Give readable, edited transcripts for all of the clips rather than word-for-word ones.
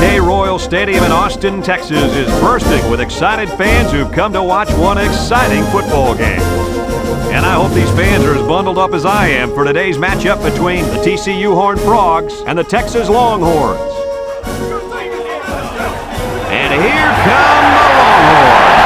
Today, Royal Stadium in Austin, Texas is bursting with excited fans who've come to watch one exciting football game. And I hope these fans are as bundled up as I am for today's matchup between the TCU Horned Frogs and the Texas Longhorns. And here come the Longhorns.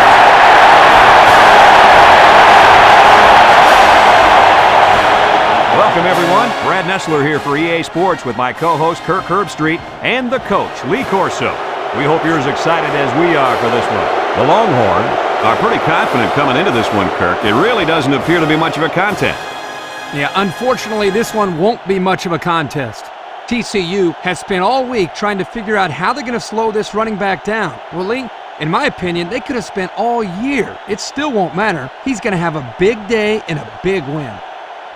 Welcome, everyone. Brad Nessler here for EA Sports with my co-host Kirk Herbstreit and the coach, Lee Corso. We hope you're as excited as we are for this one. The Longhorns are pretty confident coming into this one, Kirk. It really doesn't appear to be much of a contest. Yeah, unfortunately, this one won't be much of a contest. TCU has spent all week trying to figure out how they're going to slow this running back down. Well, Lee, in my opinion, they could have spent all year. It still won't matter. He's going to have a big day and a big win.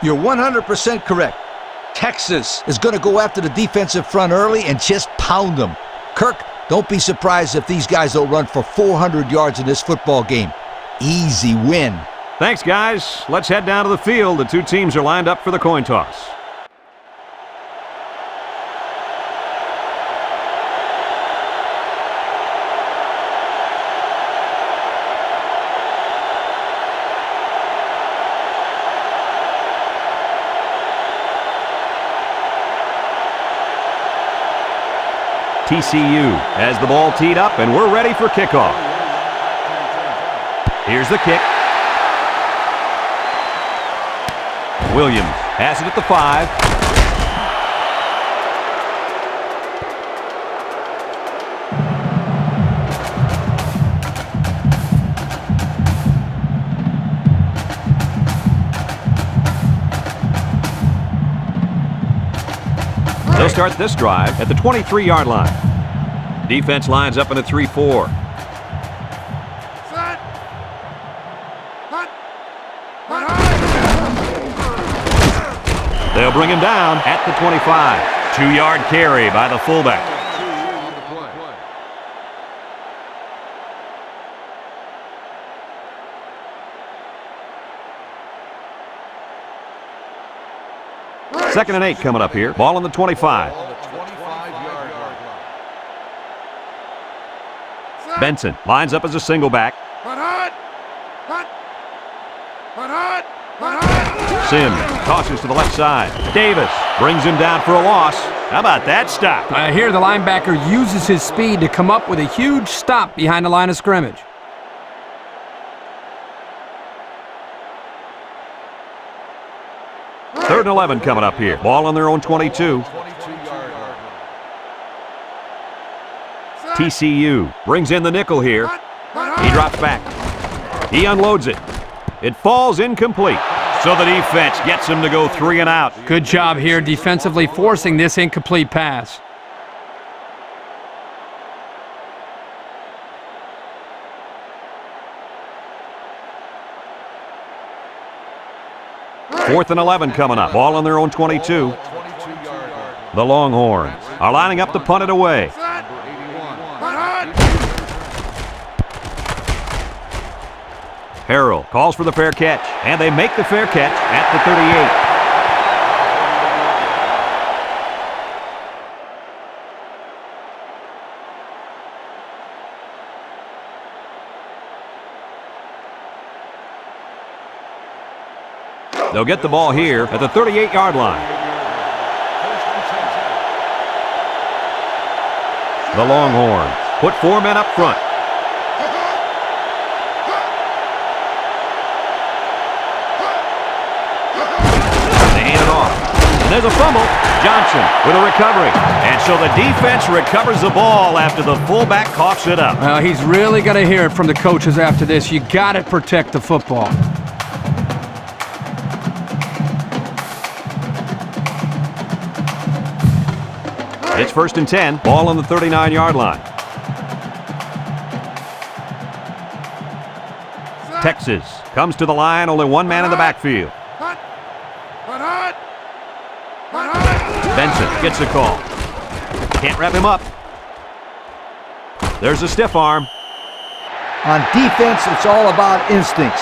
You're 100% correct. Texas is going to go after the defensive front early and just pound them. Kirk, don't be surprised if these guys don't run for 400 yards in this football game. Easy win. Thanks, guys. Let's head down to the field. The two teams are lined up for the coin toss. TCU has the ball teed up, and we're ready for kickoff. Here's the kick. Williams has it at the 5. They'll start this drive at the 23-yard line. Defense lines up in a 3-4. They'll bring him down at the 25. 2-yard carry by the fullback. Second and 8 coming up here. Ball on the 25. Benson lines up as a single back. Sims tosses to the left side. Davis brings him down for a loss. How about that stop? Here the linebacker uses his speed to come up with a huge stop behind the line of scrimmage. Third and 11 coming up here. Ball on their own 22. TCU brings in the nickel here. He drops back. He unloads it. It falls incomplete. So the defense gets him to go 3 and out. Good job here defensively forcing this incomplete pass. Fourth and 11 coming up. Ball on their own 22. The Longhorns are lining up to punt it away. Harrell calls for the fair catch, and they make the fair catch at the 38. They'll get the ball here at the 38-yard line. The Longhorns put 4 men up front. They hand it off. And there's a fumble. Johnson with a recovery. And so the defense recovers the ball after the fullback coughs it up. Well, he's really going to hear it from the coaches after this. You got to protect the football. It's first and 10. Ball on the 39-yard line. Texas comes to the line. Only one man in the backfield. Benson gets the call. Can't wrap him up. There's a stiff arm. On defense, it's all about instincts.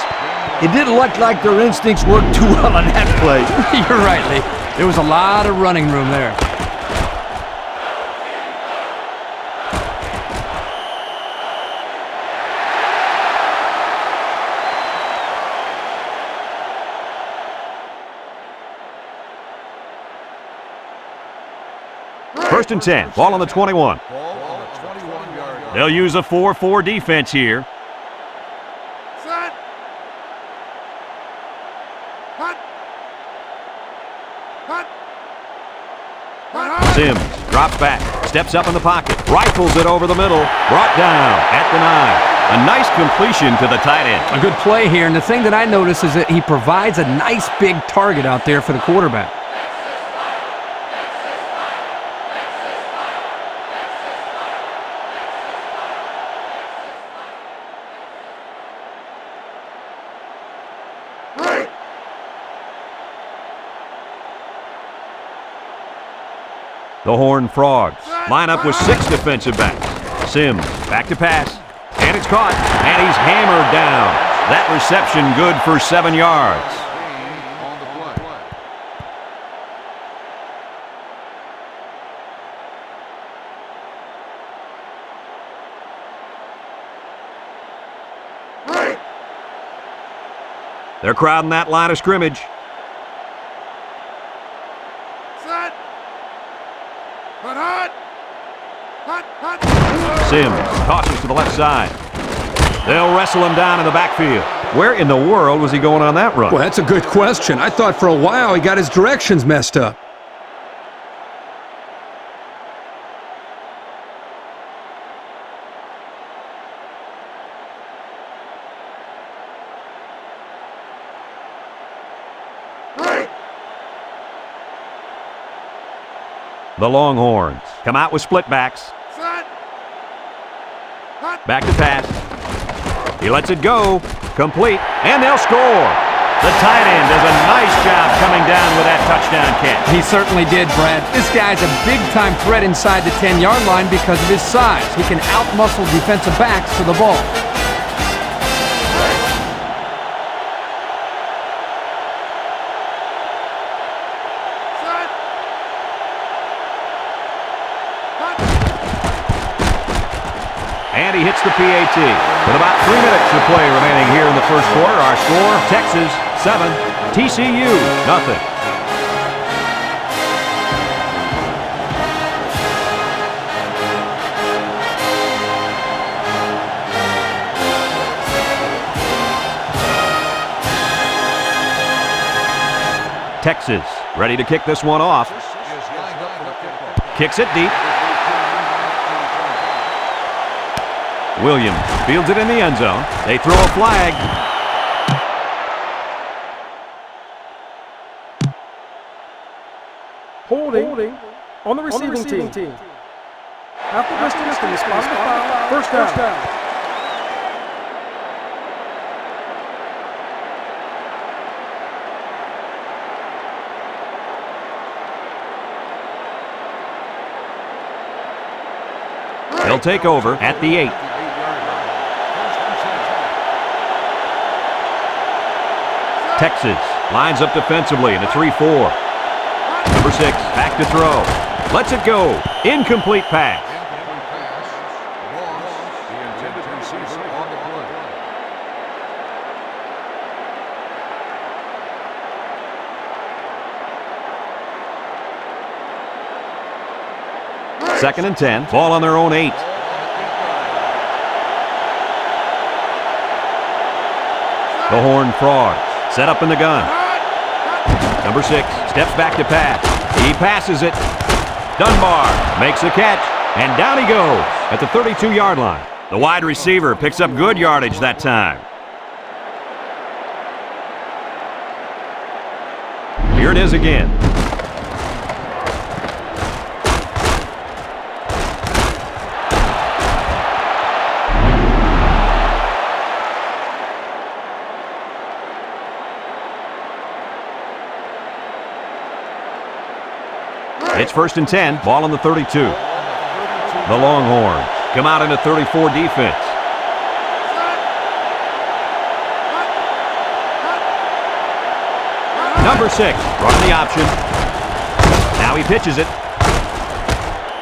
It didn't look like their instincts worked too well on that play. You're right, Lee. There was a lot of running room there. First and 10, ball on the 21. They'll use a 4-4 defense here. Sims drops back, steps up in the pocket, rifles it over the middle, brought down at the 9. A nice completion to the tight end. A good play here, and the thing that I notice is that he provides a nice big target out there for the quarterback. The Horned Frogs line up with 6 defensive backs. Sims back to pass, and it's caught, and he's hammered down. That reception good for 7 yards. They're crowding that line of scrimmage. Sims tosses to the left side. They'll wrestle him down in the backfield. Where in the world was he going on that run? Well, that's a good question. I thought for a while he got his directions messed up. The Longhorns come out with split backs. Back to pass. He lets it go. Complete. And they'll score. The tight end does a nice job coming down with that touchdown catch. He certainly did, Brad. This guy's a big-time threat inside the 10-yard line because of his size. He can out-muscle defensive backs to the ball. And he hits the PAT. With about 3 minutes to play remaining here in the first quarter, our score, Texas 7, TCU nothing. Texas ready to kick this one off. Kicks it deep. Williams fields it in the end zone. They throw a flag. Holding on the receiving team. After distance to respond to foul. First down. They'll take over at the 8. Texas lines up defensively in a 3-4. Number 6, back to throw. Lets it go. Incomplete pass. Second and 10. Ball on their own 8. The Horned Frogs set up in the gun. Number 6 steps back to pass. He passes it. Dunbar makes the catch, and down he goes at the 32-yard line. The wide receiver picks up good yardage that time. Here it is again. It's first and 10, ball on the 32. The Longhorns come out in a 34 defense. Number 6, running the option. Now he pitches it.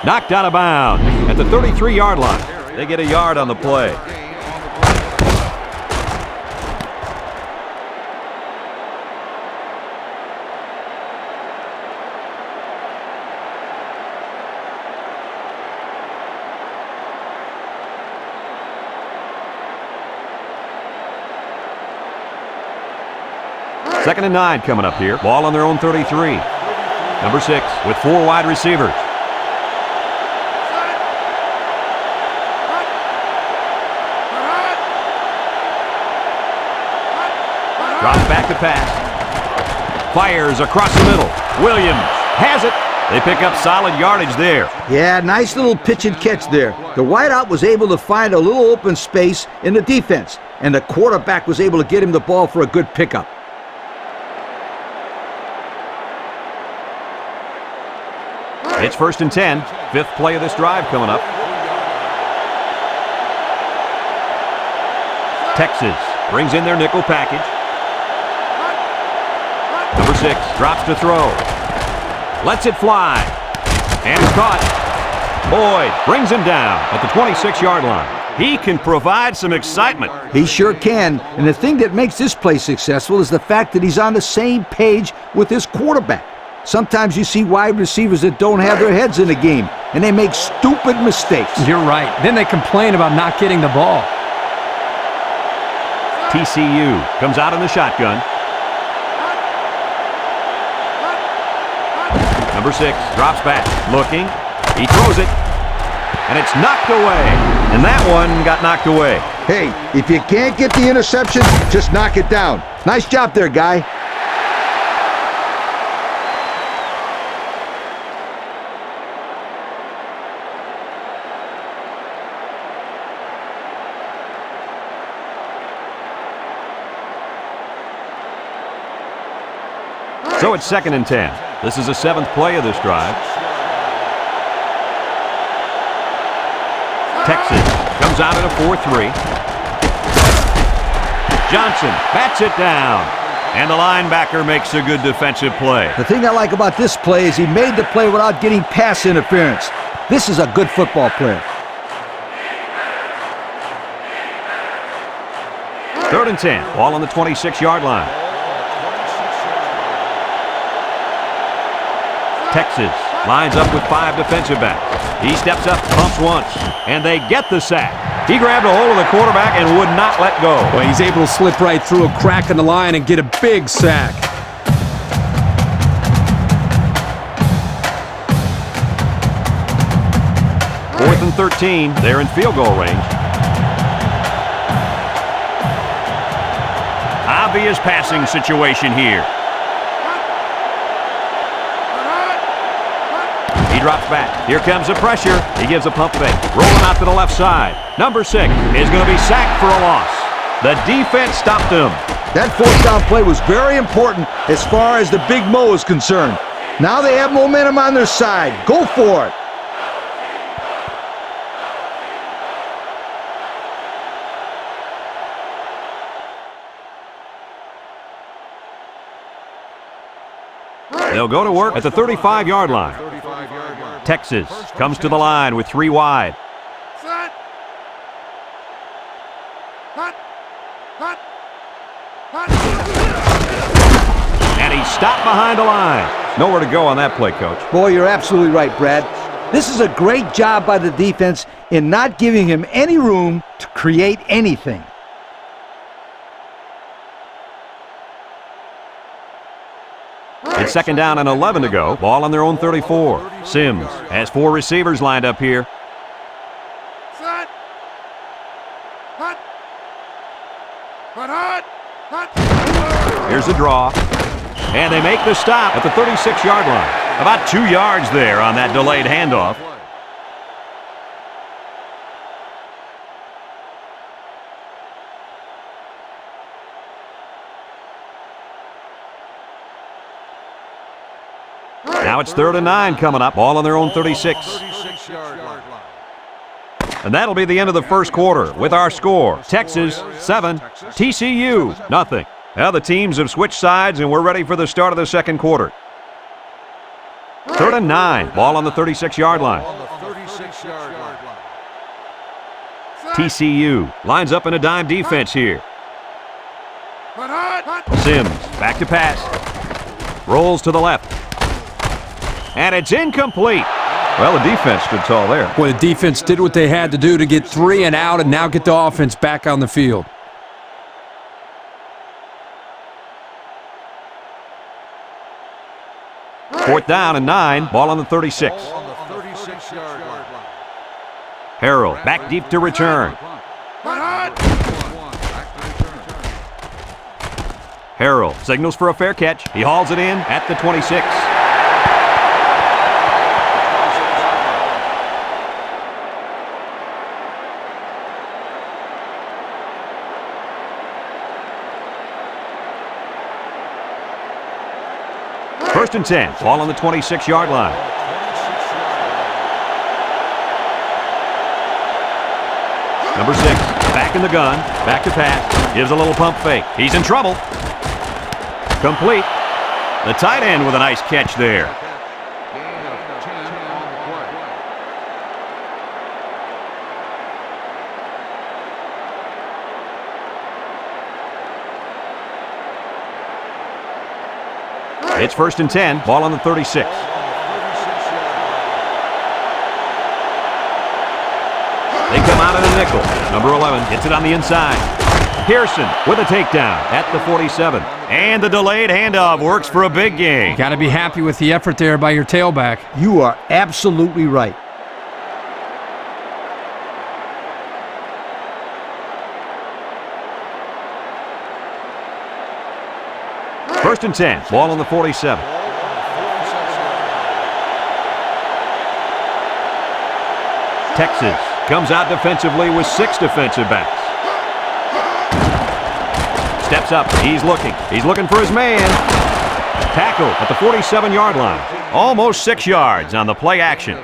Knocked out of bounds at the 33-yard line. They get a yard on the play. 2nd and 9 coming up here. Ball on their own 33. Number 6 with 4 wide receivers. Drops back to pass. Fires across the middle. Williams has it. They pick up solid yardage there. Yeah, nice little pitch and catch there. The wideout was able to find a little open space in the defense, and the quarterback was able to get him the ball for a good pickup. It's 1st and 10. 5th play of this drive coming up. Texas brings in their nickel package. Number 6 drops to throw. Lets it fly. And it's caught. Boyd brings him down at the 26-yard line. He can provide some excitement. He sure can. And the thing that makes this play successful is the fact that he's on the same page with his quarterback. Sometimes you see wide receivers that don't have their heads in the game, and they make stupid mistakes. You're right. Then they complain about not getting the ball. TCU comes out in the shotgun. Number 6 drops back, looking. He throws it, and it's knocked away. And that one got knocked away. Hey, if you can't get the interception, just knock it down. Nice job there, guy. So it's 2nd and 10. This is the 7th play of this drive. Texas comes out in a 4-3. Johnson bats it down. And the linebacker makes a good defensive play. The thing I like about this play is he made the play without getting pass interference. This is a good football player. 3rd and 10. Ball on the 26-yard line. Texas lines up with 5 defensive backs. He steps up, pumps once, and they get the sack. He grabbed a hold of the quarterback and would not let go. Well, he's able to slip right through a crack in the line and get a big sack. Fourth and 13. They're in field goal range. Obvious passing situation here. Drops back. Here comes the pressure. He gives a pump fake. Rolling out to the left side. Number 6 is going to be sacked for a loss. The defense stopped him. That 4th down play was very important as far as the Big Mo is concerned. Now they have momentum on their side. Go for it. They'll go to work at the 35-yard line. Texas comes to the line with 3 wide. And he's stopped behind the line. Nowhere to go on that play, Coach. Boy, you're absolutely right, Brad. This is a great job by the defense in not giving him any room to create anything. It's 2nd down and 11 to go. Ball on their own 34. Sims has 4 receivers lined up here. Here's the draw. And they make the stop at the 36-yard line. About 2 yards there on that delayed handoff. Now it's 3rd and 9 coming up. Ball on their own 36. And that'll be the end of the first quarter with our score. Texas 7, TCU nothing. Now the teams have switched sides and we're ready for the start of the second quarter. 3rd and 9. Ball on the 36-yard line. TCU lines up in a dime defense here. Sims back to pass. Rolls to the left. And it's incomplete. Well, the defense stood tall there. Well, the defense did what they had to do to get 3 and out and now get the offense back on the field. 4th down and 9, ball on the 36. Harrell back deep to return. Harrell signals for a fair catch. He hauls it in at the 26. First and 10, ball on the 26-yard line. Number 6, back in the gun, back to pass, gives a little pump fake. He's in trouble. Complete. The tight end with a nice catch there. It's first and 10, ball on the 36. They come out in a nickel. Number 11 gets it on the inside. Pearson with a takedown at the 47. And the delayed handoff works for a big gain. Got to be happy with the effort there by your tailback. You are absolutely right. First and 10, ball on the 47. Texas comes out defensively with 6 defensive backs. Steps up, he's looking for his man. Tackle at the 47-yard line. Almost 6 yards on the play action.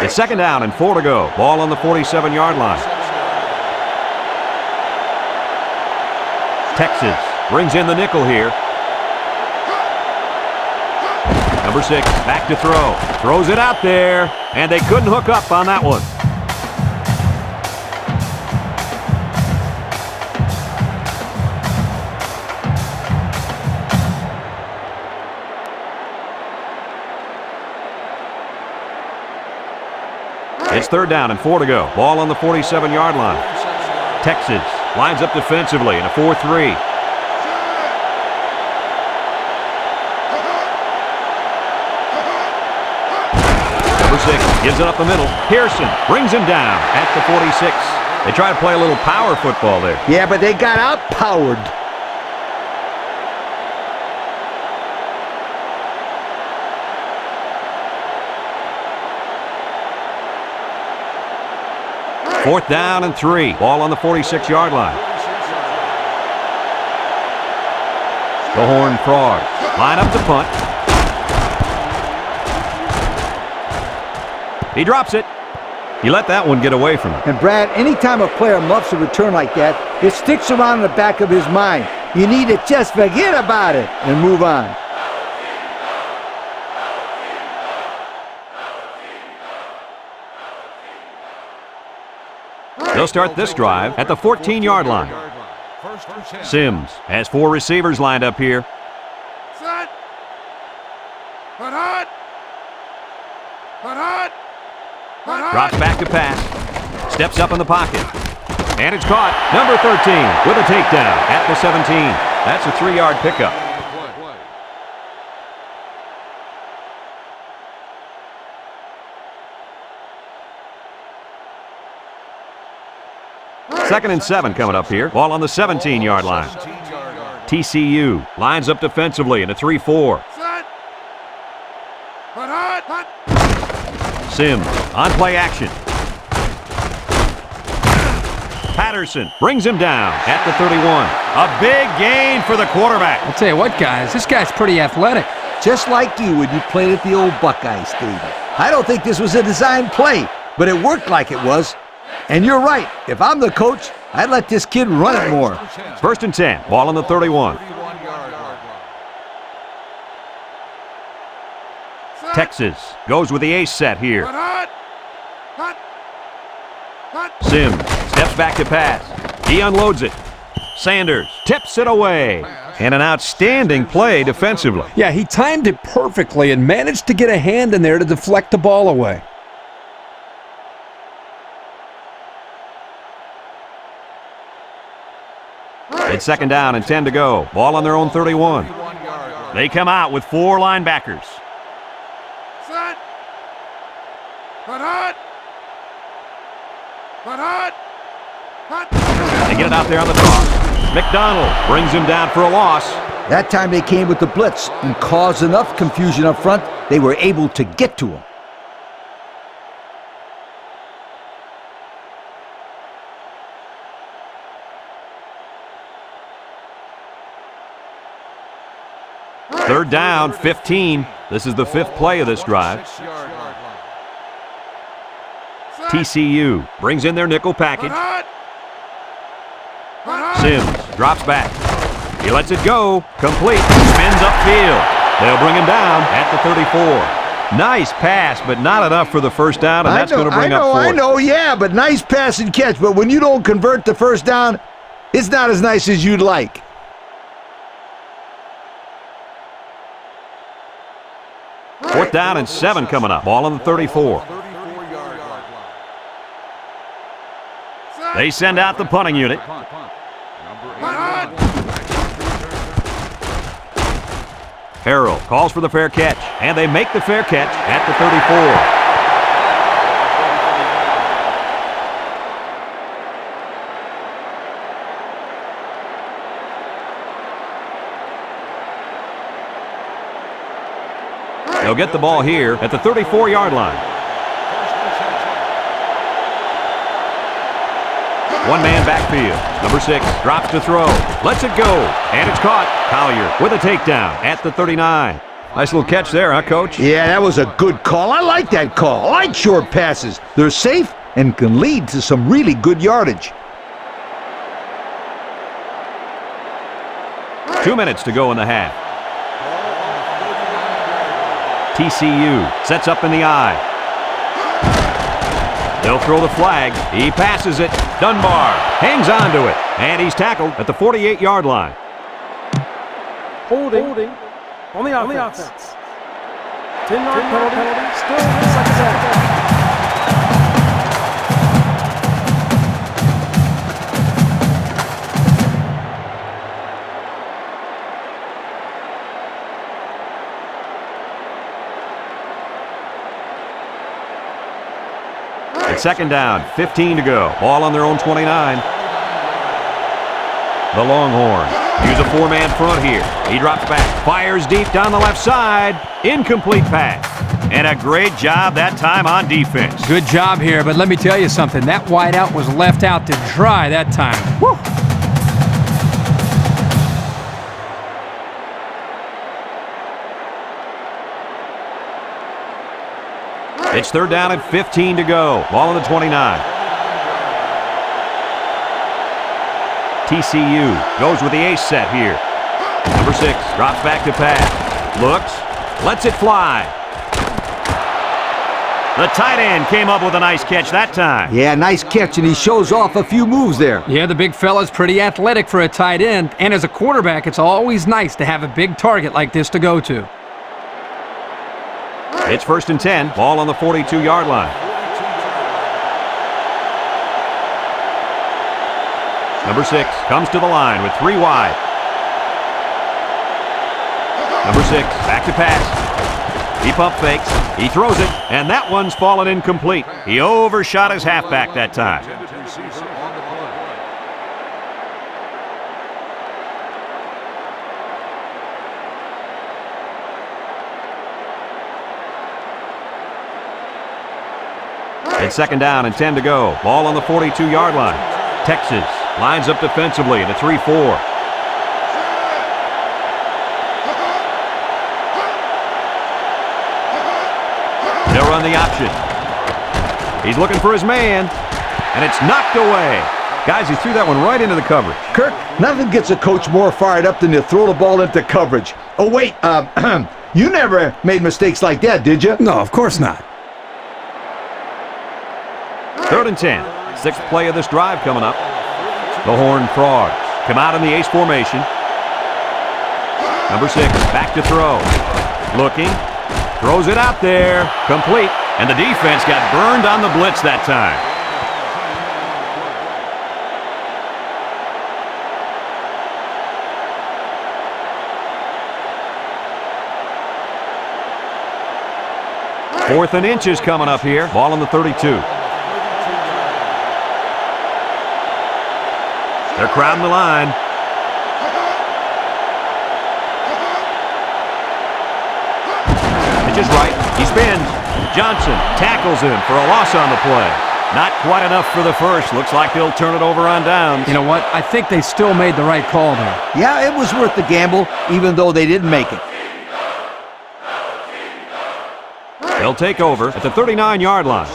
It's second down and 4 to go. Ball on the 47-yard line. Texas brings in the nickel here. Number 6, back to throw. Throws it out there, and they couldn't hook up on that one. It's third down and 4 to go. Ball on the 47-yard line. Texas lines up defensively in a 4-3. Number 6 gives it up the middle. Pearson brings him down at the 46. They try to play a little power football there. Yeah, but they got outpowered. Fourth down and 3. Ball on the 46-yard line. The Horned Frogs line up to punt. He drops it. He let that one get away from him. And Brad, anytime a player muffs a return like that, it sticks around in the back of his mind. You need to just forget about it and move on. They'll start this drive at the 14-yard line. Sims has 4 receivers lined up here. Drops back to pass. Steps up in the pocket. And it's caught. Number 13 with a takedown at the 17. That's a 3-yard pickup. Second and 7 coming up here. Ball on the 17-yard line. TCU lines up defensively in a 3-4. Sims on play action. Patterson brings him down at the 31. A big gain for the quarterback. I'll tell you what, guys, this guy's pretty athletic. Just like you when you played at the old Buckeye Stadium. I don't think this was a designed play, but it worked like it was. And you're right. If I'm the coach, I'd let this kid run it more. First and 10. Ball on the 31. Texas goes with the ace set here. Sims steps back to pass. He unloads it. Sanders tips it away. And an outstanding play defensively. Yeah, he timed it perfectly and managed to get a hand in there to deflect the ball away. It's second down and 10 to go. Ball on their own 31. They come out with 4 linebackers. Set. Hut. They get it out there on the toss. McDonald brings him down for a loss. That time they came with the blitz and caused enough confusion up front, they were able to get to him. Third down, 15. This is the 5th play of this drive. TCU brings in their nickel package. Sims drops back. He lets it go. Complete. Spins upfield. They'll bring him down at the 34. Nice pass, but not enough for the first down, and that's going to bring up 4th. I know, yeah, but nice pass and catch. But when you don't convert the first down, it's not as nice as you'd like. Fourth down and 7 coming up. Ball on the 34. They send out the punting unit. Harrell calls for the fair catch, and they make the fair catch at the 34. They'll get the ball here at the 34-yard line. One-man backfield. Number 6 drops to throw. Lets it go. And it's caught. Collier with a takedown at the 39. Nice little catch there, huh, Coach? Yeah, that was a good call. I like that call. I like short passes. They're safe and can lead to some really good yardage. 2 minutes to go in the half. TCU sets up in the I. They'll throw the flag. He passes it. Dunbar hangs on to it. And he's tackled at the 48-yard line. Holding on the offense. 10-yard penalty. Still second down. It's second down, 15 to go. Ball on their own 29. The Longhorns use a 4-man front here. He drops back, fires deep down the left side. Incomplete pass. And a great job that time on defense. Good job here, but let me tell you something. That wideout was left out to dry that time. Woo! It's third down and 15 to go. Ball on the 29. TCU goes with the ace set here. Number 6 drops back to pass. Looks, lets it fly. The tight end came up with a nice catch that time. Yeah, nice catch, and he shows off a few moves there. Yeah, the big fella's pretty athletic for a tight end, and as a quarterback, it's always nice to have a big target like this to go to. It's first and 10. Ball on the 42-yard line. Number 6 comes to the line with 3 wide. Number 6 back to pass. He pump fakes. He throws it, and that one's fallen incomplete. He overshot his halfback that time. It's second down and 10 to go. Ball on the 42-yard line. Texas lines up defensively at a 3-4. They'll run the option. He's looking for his man, and it's knocked away. Guys, he threw that one right into the coverage. Kirk, nothing gets a coach more fired up than to throw the ball into coverage. Oh, wait, you never made mistakes like that, did you? No, of course not. Third and 10. 6th play of this drive coming up. The Horned Frogs come out in the ace formation. Number 6 back to throw. Looking. Throws it out there. Complete. And the defense got burned on the blitz that time. 4th and inches coming up here. Ball on the 32. They're crowding the line. Pitch is right. He spins. Johnson tackles him for a loss on the play. Not quite enough for the first. Looks like they'll turn it over on downs. You know what? I think they still made the right call there. Yeah, it was worth the gamble, even though they didn't make it. They'll take over at the 39-yard line.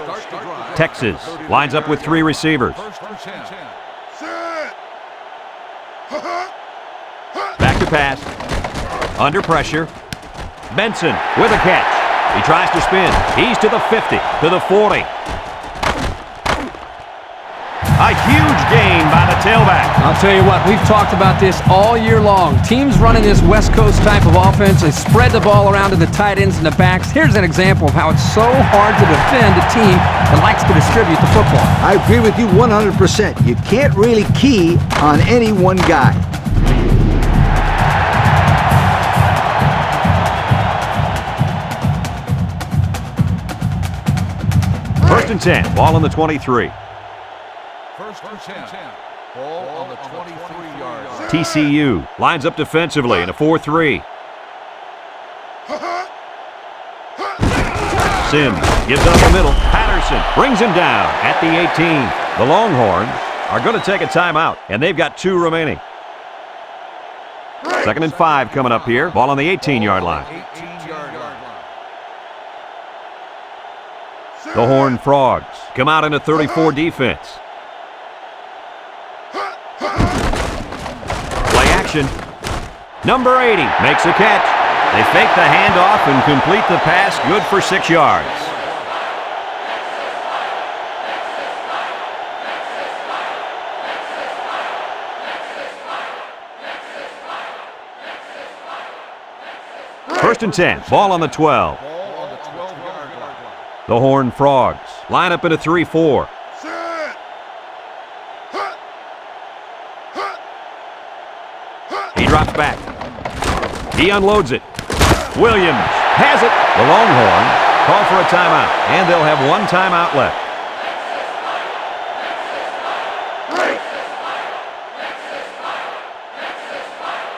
Texas lines up with 3 receivers. Back to pass. Under pressure. Benson with a catch. He tries to spin. He's to the 50, to the 40. A huge gain by the tailback. I'll tell you what, we've talked about this all year long. Teams running this West Coast type of offense, they spread the ball around to the tight ends and the backs. Here's an example of how it's so hard to defend a team that likes to distribute the football. I agree with you 100%. You can't really key on any one guy. First and 10, ball on the 23. First and 10. Ball on the 23-yard line. TCU lines up defensively in a 4-3. Sims gives it up the middle. Patterson brings him down at the 18. The Longhorns are going to take a timeout, and they've got 2 remaining. 2nd and 5 coming up here. Ball on the 18-yard line. The Horned Frogs come out in a 34 defense. Play action. Number 80 makes a catch. They fake the handoff and complete the pass. Good for 6 yards. First and 10. Ball on the 12. The Horned Frogs line up in a 3-4. He drops back. He unloads it. Williams has it. The Longhorns call for a timeout, and they'll have 1 timeout left.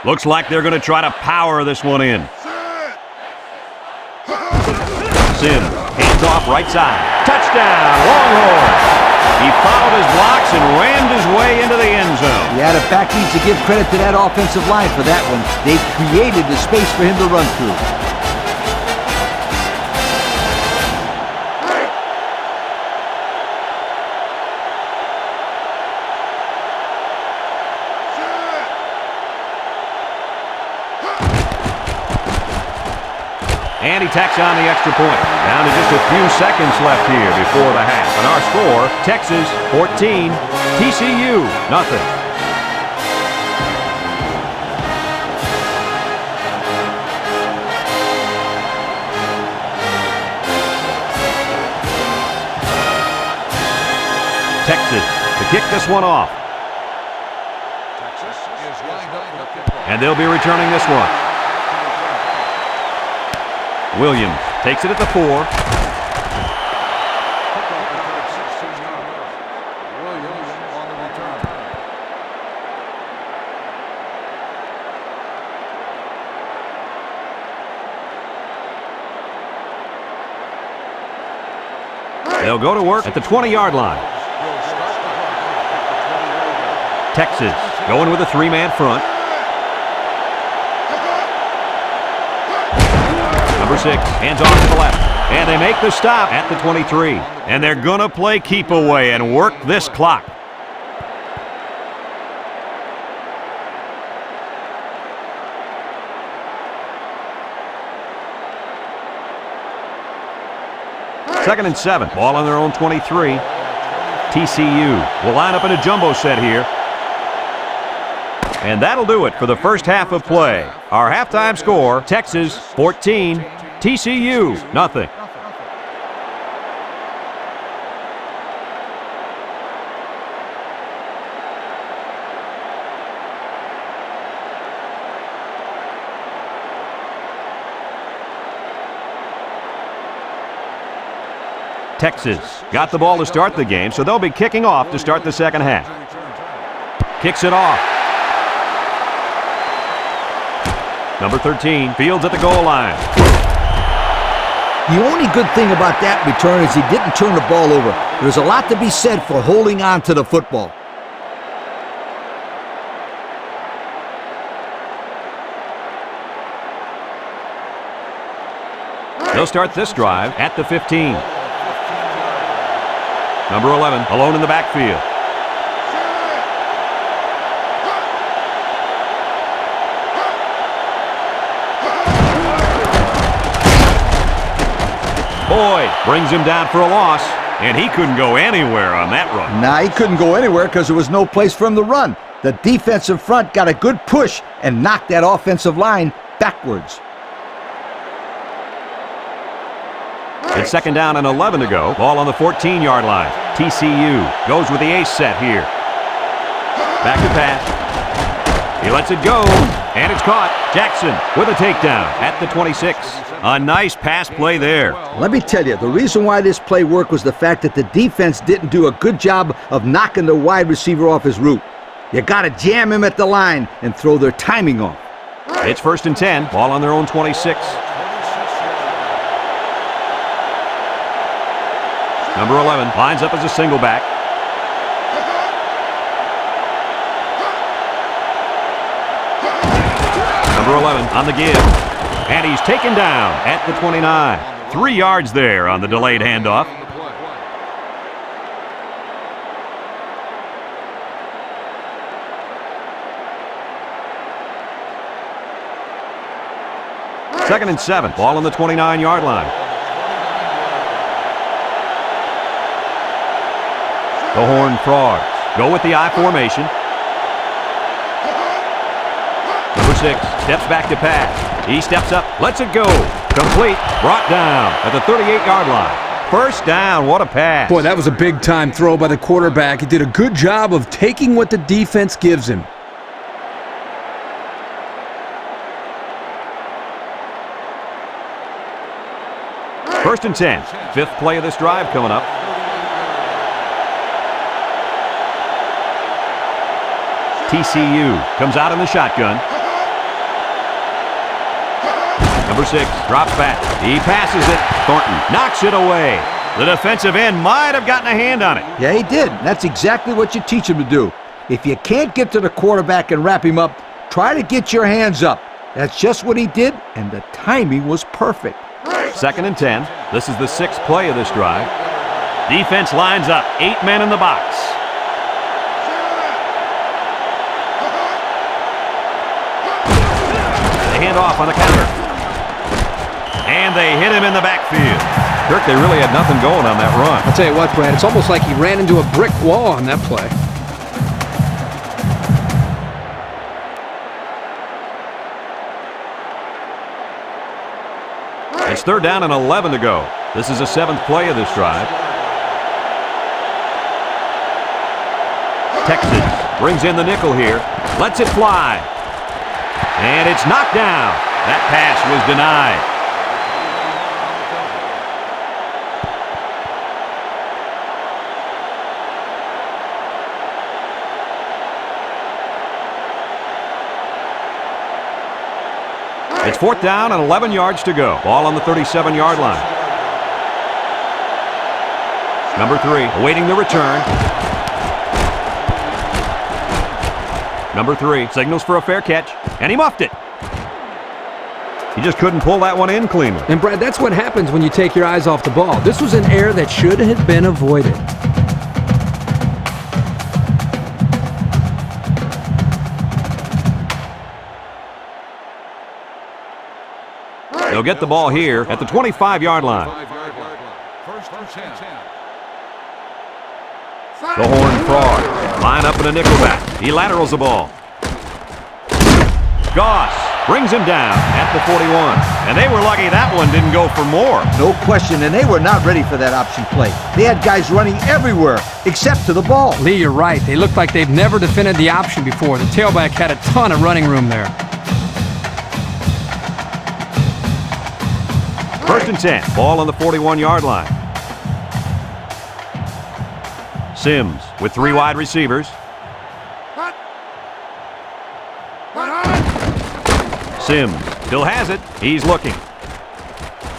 Looks like they're going to try to power this one in. Sims hands off right side. Touchdown, Longhorns. He followed his blocks and rammed his way into the end zone. Yeah, the back needs to give credit to that offensive line for that one. They created the space for him to run through. And he tacks on the extra point. Down to just a few seconds left here before the half. And our score, Texas 14, TCU nothing. Texas to kick this one off. And they'll be returning this one. Williams takes it at the 4. They'll go to work at the 20-yard line. Texas going with a 3-man front. Number 6, hands off to the left. And they make the stop at the 23. And they're going to play keep away and work this clock. Second and 7, ball on their own 23. TCU will line up in a jumbo set here. And that'll do it for the first half of play. Our halftime score, Texas 14, TCU nothing. Texas got the ball to start the game, so they'll be kicking off to start the second half. Kicks it off. Number 13 fields at the goal line. The only good thing about that return is he didn't turn the ball over. There's a lot to be said for holding on to the football. They'll start this drive at the 15. Number 11 alone in the backfield. Boyd brings him down for a loss, and he couldn't go anywhere on that run. Nah, he couldn't go anywhere because there was no place for him to run. The defensive front got a good push and knocked that offensive line backwards. It's second down and 11 to go. Ball on the 14-yard line. TCU goes with the ace set here. Back to pass. He lets it go, and it's caught. Jackson with a takedown at the 26. A nice pass play there. Let me tell you, the reason why this play worked was the fact that the defense didn't do a good job of knocking the wide receiver off his route. You got to jam him at the line and throw their timing off. It's 1st and 10. Ball on their own 26. Number 11 lines up as a single back. Number 11 on the give. And he's taken down at the 29. 3 yards there on the delayed handoff. Second and 7. Ball on the 29-yard line. The Horned Frogs go with the I formation. Number 6 steps back to pass. He steps up, lets it go. Complete, brought down at the 38-yard line. First down, what a pass. Boy, that was a big-time throw by the quarterback. He did a good job of taking what the defense gives him. First and 10. 5th play of this drive coming up. TCU comes out in the shotgun. Number 6 drops back. He passes it. Thornton knocks it away. The defensive end might have gotten a hand on it. Yeah, he did. That's exactly what you teach him to do. If you can't get to the quarterback and wrap him up, try to get your hands up. That's just what he did, and the timing was perfect. 2nd and 10. This is the 6th play of this drive. Defense lines up. 8 men in the box. Hand off on the counter. And they hit him in the backfield. Kirk, they really had nothing going on that run. I'll tell you what, Brad, it's almost like he ran into a brick wall on that play. It's 3rd down and 11 to go. This is the 7th play of this drive. Texas brings in the nickel here. Lets it fly. And it's knocked down. That pass was denied. It's 4th down and 11 yards to go. Ball on the 37-yard line. Number 3 awaiting the return. Number 3 signals for a fair catch, and he muffed it. He just couldn't pull that one in cleanly. And, Brad, that's what happens when you take your eyes off the ball. This was an error that should have been avoided. They'll get the ball here at the 25-yard line. The Horned Frogs line up in a nickelback. He laterals the ball. Goss brings him down at the 41. And they were lucky that one didn't go for more. No question, and they were not ready for that option play. They had guys running everywhere except to the ball. Lee, you're right. They look like they've never defended the option before. The tailback had a ton of running room there. 1st and 10. Ball on the 41-yard line. Sims with 3 wide receivers. Sims still has it. He's looking.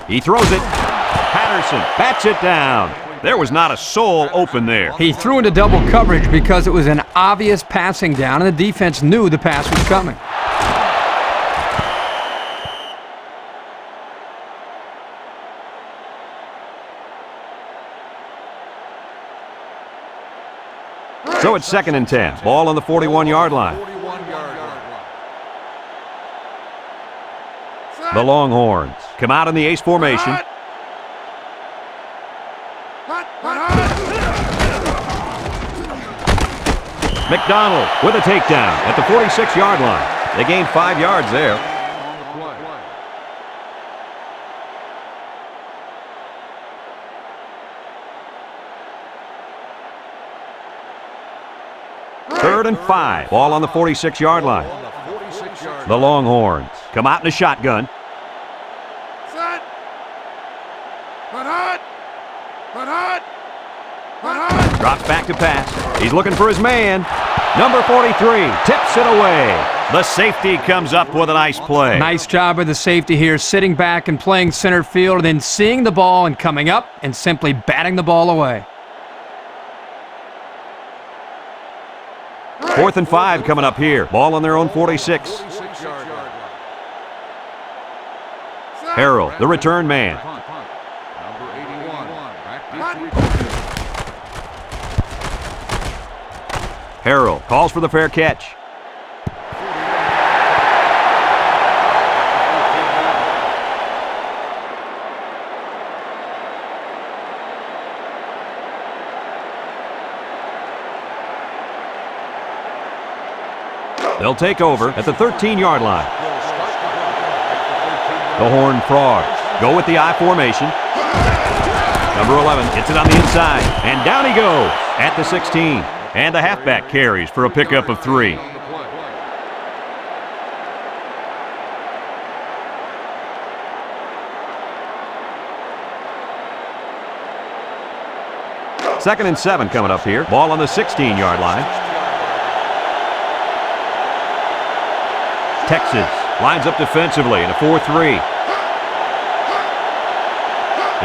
He throws it. Patterson bats it down. There was not a soul open there. He threw into double coverage because it was an obvious passing down, and the defense knew the pass was coming. So it's 2nd and 10. Ball on the 41-yard line. The Longhorns come out in the ace formation. McDonald with a takedown at the 46-yard line. They gained 5 yards there. Third and 5. Ball on the 46-yard line. The Longhorns come out in a shotgun. Drops back to pass. He's looking for his man. Number 43 tips it away. The safety comes up with a nice play. Nice job of the safety here, sitting back and playing center field, and then seeing the ball and coming up and simply batting the ball away. 4th and 5 coming up here. Ball on their own 46. Harrell, the return man. Harrell calls for the fair catch. They'll take over at the 13-yard line. The Horned Frogs go with the I formation. Number 11 gets it on the inside, and down he goes at the 16. And the halfback carries for a pickup of 3. Second and 7 coming up here. Ball on the 16-yard line. Texas lines up defensively in a 4-3.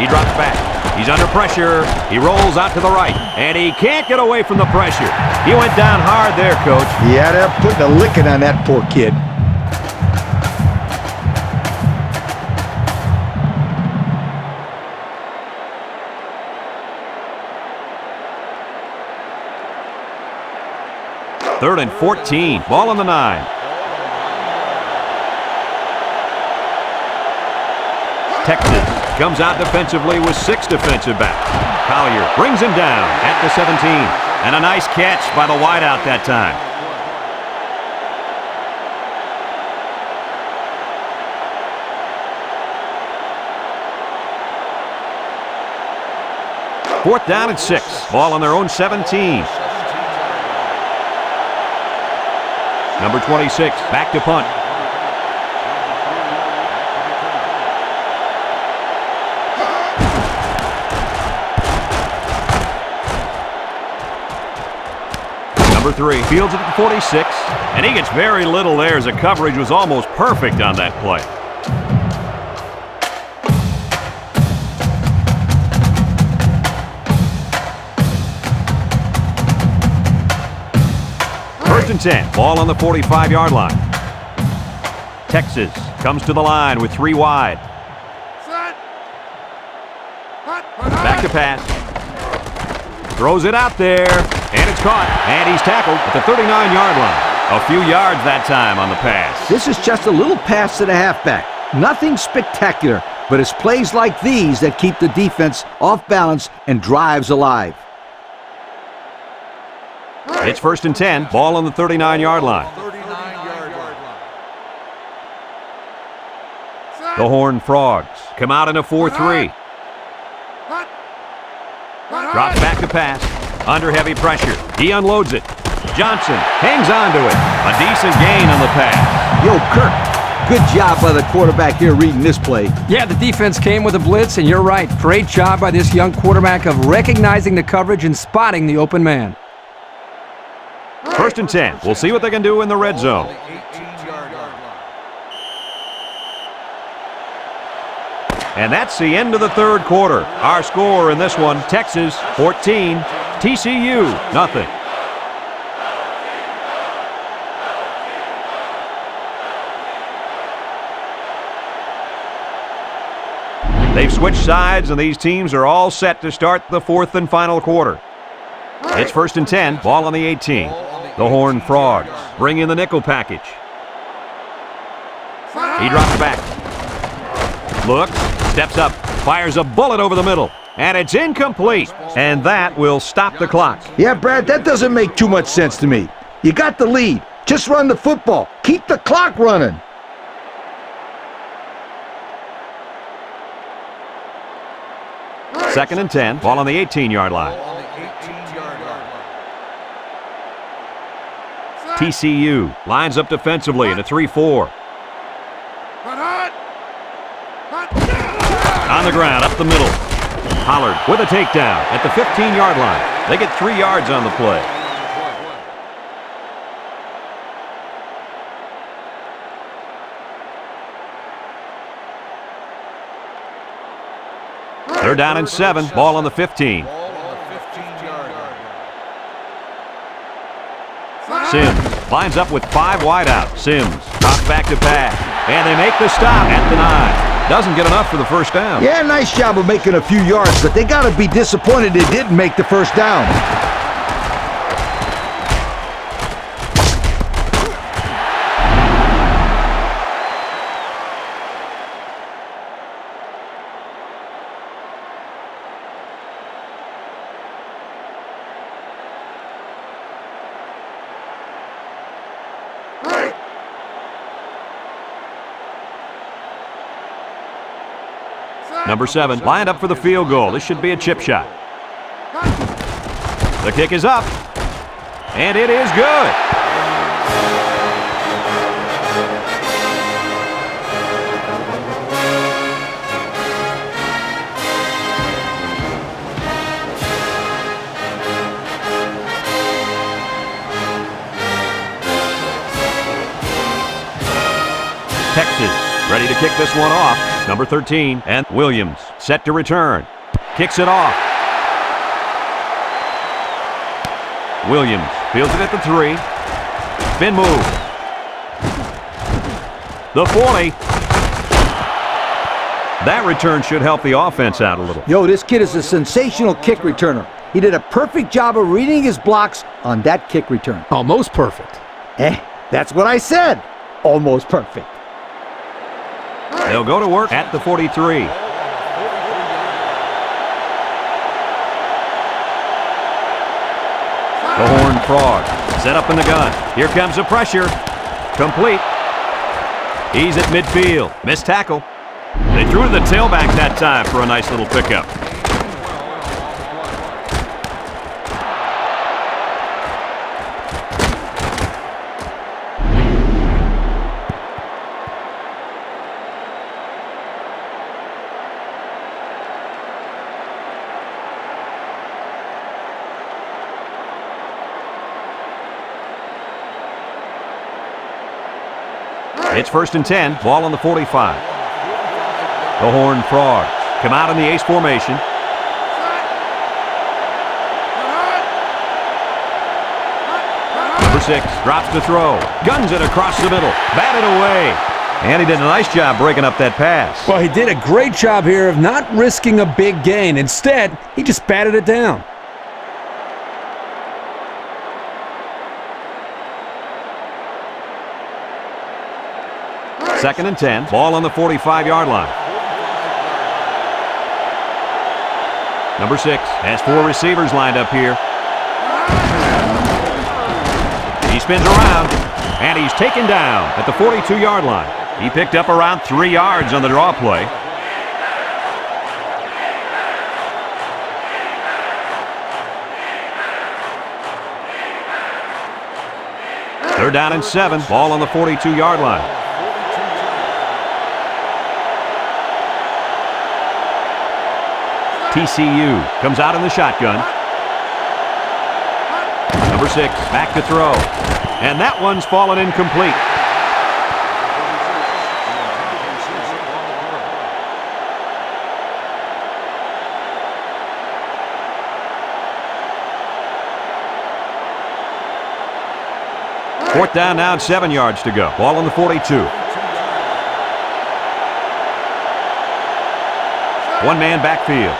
He drops back. He's under pressure. He rolls out to the right, and he can't get away from the pressure. He went down hard there, Coach. Yeah, they're putting a licking on that poor kid. Third and 14. Ball on the 9. Texas comes out defensively with 6 defensive backs. Collier brings him down at the 17. And a nice catch by the wideout that time. Fourth down and 6. Ball on their own 17. Number 26 back to punt. Number 3 fields it at the 46, and he gets very little there as the coverage was almost perfect on that play. First and 10, ball on the 45-yard line. Texas comes to the line with 3 wide. Back to pass. Throws it out there, and it's caught. And he's tackled at the 39-yard line. A few yards that time on the pass. This is just a little pass to the halfback. Nothing spectacular, but it's plays like these that keep the defense off balance and drives alive. It's first and 10. Ball on the 39-yard line. The Horned Frogs come out in a 4-3. Drops back to pass. Under heavy pressure. He unloads it. Johnson hangs on to it. A decent gain on the pass. Yo, Kirk, Good job by the quarterback here reading this play. Yeah, the defense came with a blitz, and you're right. Great job by this young quarterback of recognizing the coverage and spotting the open man. 1st and 10. We'll see what they can do in the red zone. And that's the end of the 3rd quarter. Our score in this one, Texas 14, TCU nothing. They've switched sides, and these teams are all set to start the 4th and final quarter. It's 1st and 10, ball on the 18. The Horned Frogs bring in the nickel package. He drops back. Looks, steps up, fires a bullet over the middle, and it's incomplete. And that will stop the clock. Yeah, Brad, that doesn't make too much sense to me. You got the lead. Just run the football. Keep the clock running. Second and 10, ball on the 18-yard line. TCU lines up defensively in a 3-4. On the ground, up the middle. Pollard with a takedown at the 15-yard line. They get 3 yards on the play. They're down in 7, ball on the 15. Sims lines up with 5 wide out. Sims drops back to pass, and they make the stop at the 9. Doesn't get enough for the first down. Yeah, nice job of making a few yards, but they got to be disappointed they didn't make the first down. Number 7 lined up for the field goal. This should be a chip shot. The kick is up, and it is good. Texas ready to kick this one off. Number 13, and Williams set to return. Kicks it off. Williams fields it at the 3. Spin move. The 40. That return should help the offense out a little. Yo, this kid is a sensational kick returner. He did a perfect job of reading his blocks on that kick return. Almost perfect. That's what I said. Almost perfect. They'll go to work at the 43. The Horned Frog set up in the gun. Here comes the pressure. Complete. He's at midfield. Missed tackle. They threw to the tailback that time for a nice little pickup. It's 1st and 10, ball on the 45. The Horned Frogs come out in the ace formation. Number 6 drops to throw, guns it across the middle, batted away. And he did a nice job breaking up that pass. Well, he did a great job here of not risking a big gain. Instead, he just batted it down. Second and 10, ball on the 45-yard line. Number 6 has 4 receivers lined up here. He spins around, and he's taken down at the 42-yard line. He picked up around 3 yards on the draw play. They're down in 7, ball on the 42-yard line. TCU comes out in the shotgun. Number 6, back to throw. And that one's fallen incomplete. Fourth down now, 7 yards to go. Ball on the 42. One-man backfield.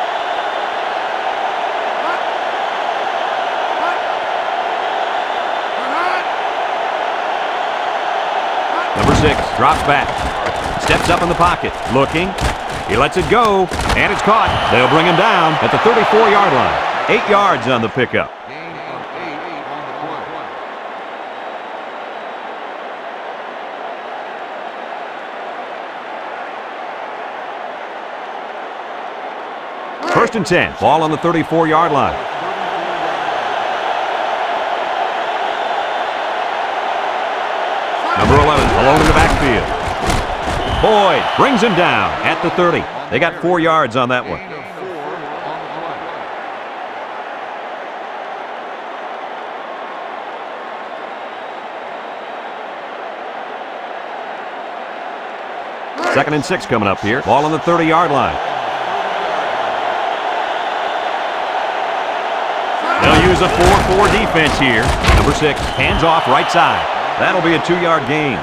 Number 6 drops back. Steps up in the pocket. Looking. He lets it go. And it's caught. They'll bring him down at the 34-yard line. 8 yards on the pickup. First and 10. Ball on the 34-yard line. Number 11 alone in the backfield. Boyd brings him down at the 30. They got 4 yards on that one. Second and 6 coming up here. Ball on the 30-yard line. They'll use a 4-4 defense here. Number 6, hands off right side. That'll be a 2-yard gain.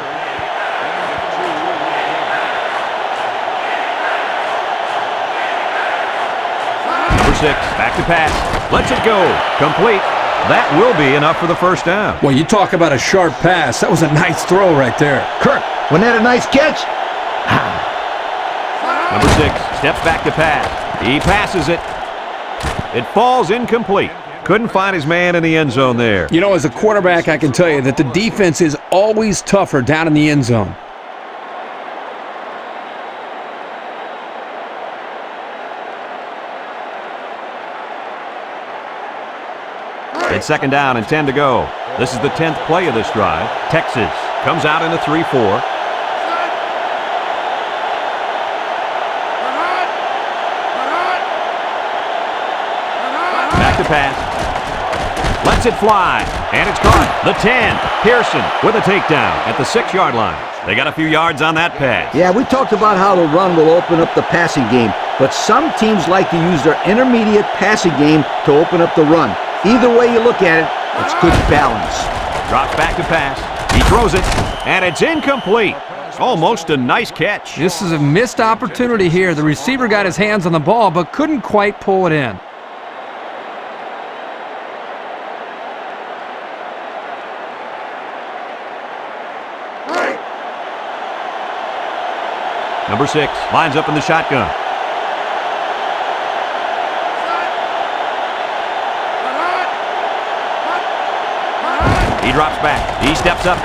Number 6, back to pass. Lets it go. Complete. That will be enough for the first down. Well, you talk about a sharp pass. That was a nice throw right there. Kirk, wasn't that a nice catch? Number 6 steps back to pass. He passes it. It falls incomplete. Couldn't find his man in the end zone there. You know, as a quarterback, I can tell you that the defense is always tougher down in the end zone. It's second down and 10 to go. This is the 10th play of this drive. Texas comes out in a 3-4. Back to pass. Lets it fly. And it's caught. The 10. Pearson with a takedown at the 6-yard line. They got a few yards on that pass. Yeah, we talked about how the run will open up the passing game, but some teams like to use their intermediate passing game to open up the run. Either way you look at it, it's good balance. Drops back to pass. He throws it, and it's incomplete. Almost a nice catch. This is a missed opportunity here. The receiver got his hands on the ball, but couldn't quite pull it in. Number 6 lines up in the shotgun. He drops back. He steps up.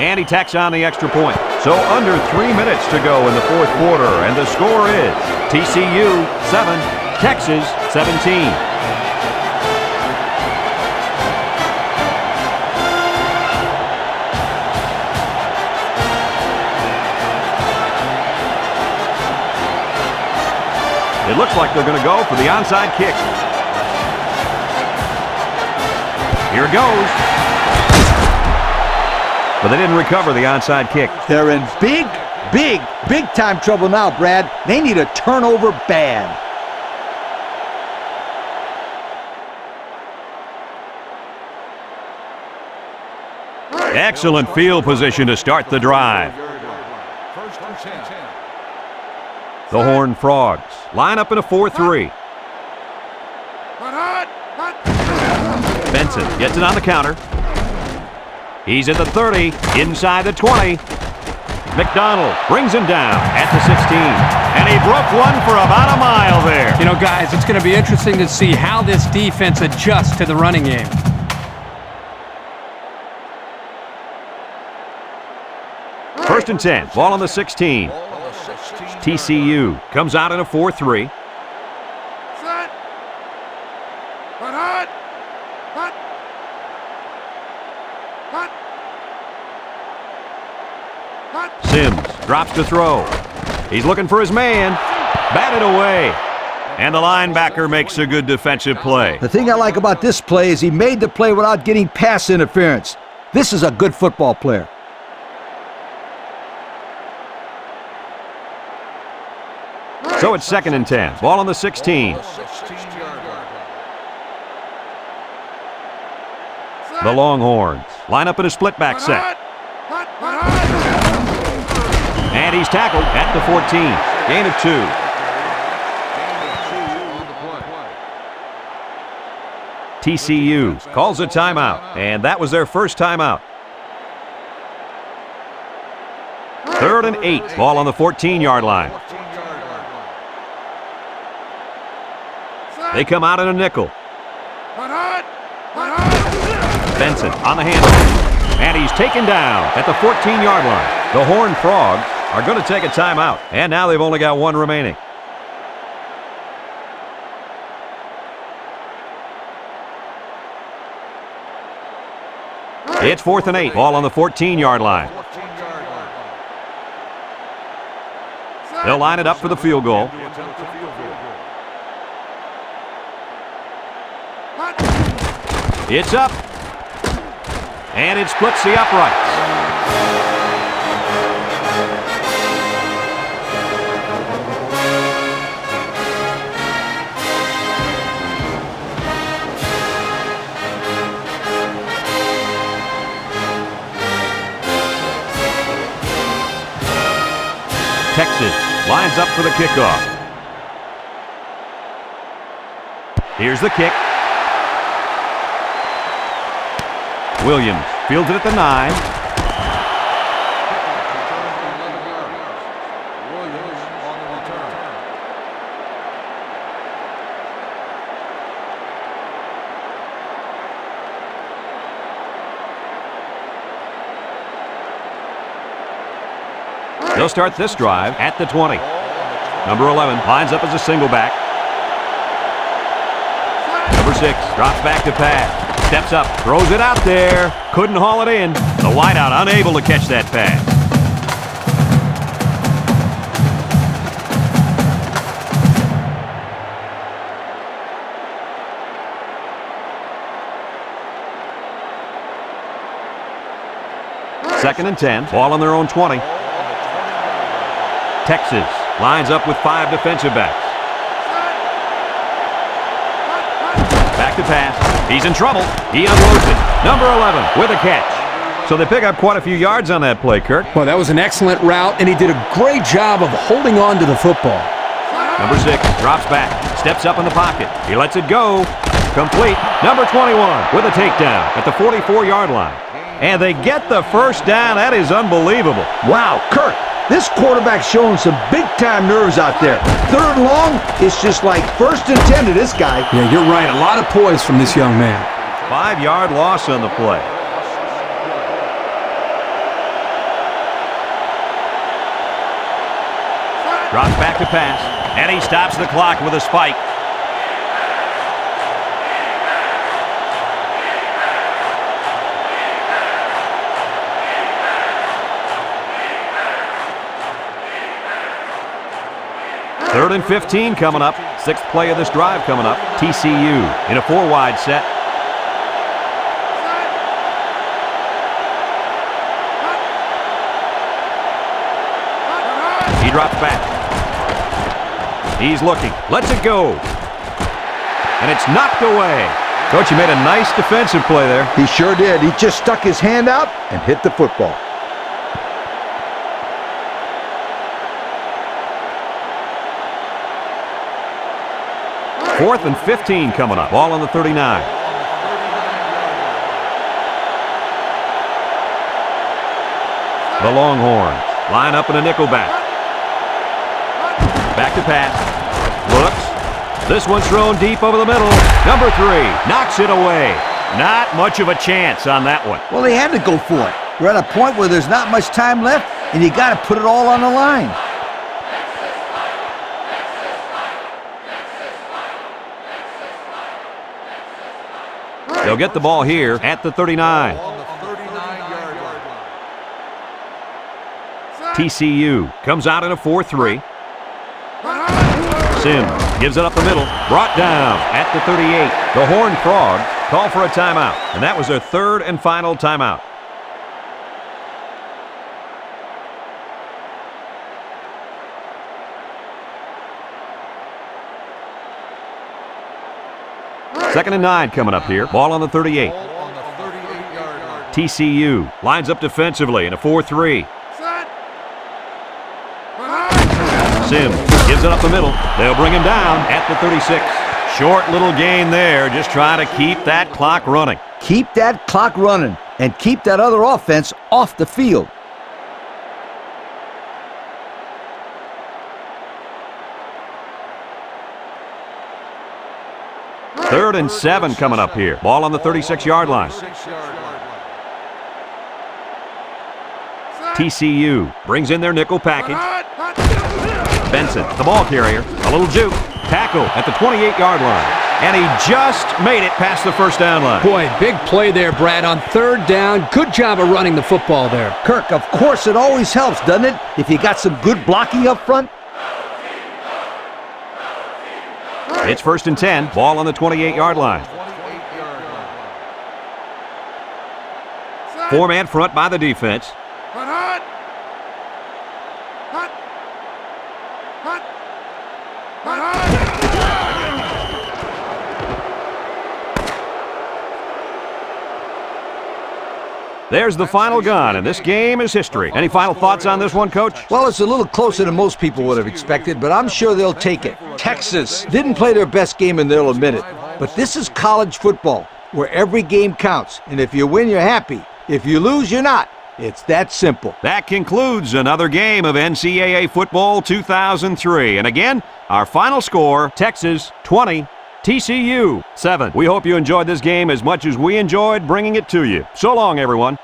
And he tacks on the extra point. So under 3 minutes to go in the fourth quarter, and the score is TCU 7, Texas 17. It looks like they're going to go for the onside kick. Here it goes. But they didn't recover the onside kick. They're in big time trouble now, Brad. They need a turnover bad. Excellent field position to start the drive. The Horned Frogs line up in a 4-3. Benson gets it on the counter. He's at the 30, inside the 20. McDonald brings him down at the 16. And he broke one for about a mile there. You know, guys, it's going to be interesting to see how this defense adjusts to the running game. First and 10, ball on the 16. TCU comes out in a 4-3. Sims drops to throw. He's looking for his man. Batted away. And the linebacker makes a good defensive play. The thing I like about this play is he made the play without getting pass interference. This is a good football player. So it's second and 10. Ball on the 16. The Longhorns line up in a split back set. And he's tackled at the 14. Gain of 2. TCU calls a timeout, and that was their first timeout. Third and 8. Ball on the 14-yard line. They come out in a nickel. Benson on the handle. And he's taken down at the 14-yard line. The Horned Frogs are going to take a timeout, and now they've only got one remaining. It's 4th and 8. Ball on the 14-yard line. They'll line it up for the field goal. It's up. And it splits the uprights. Texas lines up for the kickoff. Here's the kick. Williams fields it at the 9. They'll start this drive at the 20. Number 11 lines up as a single back. Number 6 drops back to pass. Steps up, throws it out there. Couldn't haul it in. The wideout unable to catch that pass. Second and 10. Ball on their own 20. Texas lines up with 5 defensive backs. Back to pass. He's in trouble. He unloads it. Number 11 with a catch. So they pick up quite a few yards on that play, Kirk. Well, that was an excellent route, and he did a great job of holding on to the football. Number 6 drops back, steps up in the pocket. He lets it go. Complete. Number 21 with a takedown at the 44-yard line. And they get the first down. That is unbelievable. Wow, Kirk, this quarterback's showing some big-time nerves out there. Third and long, it's just like first and 10 to this guy. Yeah, you're right. A lot of poise from this young man. 5-yard loss on the play. Drops back to pass, and he stops the clock with a spike. Third and 15 coming up. 6th play of this drive coming up. TCU in a 4-wide set. He drops back. He's looking. Lets it go. And it's knocked away. Coach, you made a nice defensive play there. He sure did. He just stuck his hand out and hit the football. Fourth and 15 coming up. Ball on the 39. The Longhorns Line up in a nickel back. Back to pass. Looks. This one's thrown deep over the middle. Number 3 knocks it away. Not much of a chance on that one. Well, they had to go for it. We're at a point where there's not much time left, and you got to put it all on the line. They'll get the ball here at the 39. On the 39-yard line. TCU comes out in a 4-3. Sims gives it up the middle. Brought down at the 38. The Horned Frogs call for a timeout, and that was their third and final timeout. Second and 9 coming up here. Ball on the 38. Ball on the 38-yard line. TCU lines up defensively in a 4-3. Sims gives it up the middle. They'll bring him down at the 36. Short little gain there, just trying to keep that clock running. Keep that clock running and keep that other offense off the field. Third and 7 coming up here. Ball on the 36-yard line. 36-yard line. TCU brings in their nickel package. Benson, the ball carrier. A little juke. Tackle at the 28-yard line. And he just made it past the first down line. Boy, big play there, Brad, on third down. Good job of running the football there. Kirk, of course it always helps, doesn't it, if you got some good blocking up front? It's first and 10. Ball on the 28-yard line. 28-yard line. Four-man front by the defense. There's the final gun, and this game is history. Any final thoughts on this one, Coach? Well, it's a little closer than most people would have expected, but I'm sure they'll take it. Texas didn't play their best game, and they'll admit it. But this is college football, where every game counts. And if you win, you're happy. If you lose, you're not. It's that simple. That concludes another game of NCAA Football 2003. And again, our final score, Texas 20, TCU 7. We hope you enjoyed this game as much as we enjoyed bringing it to you. So long, everyone.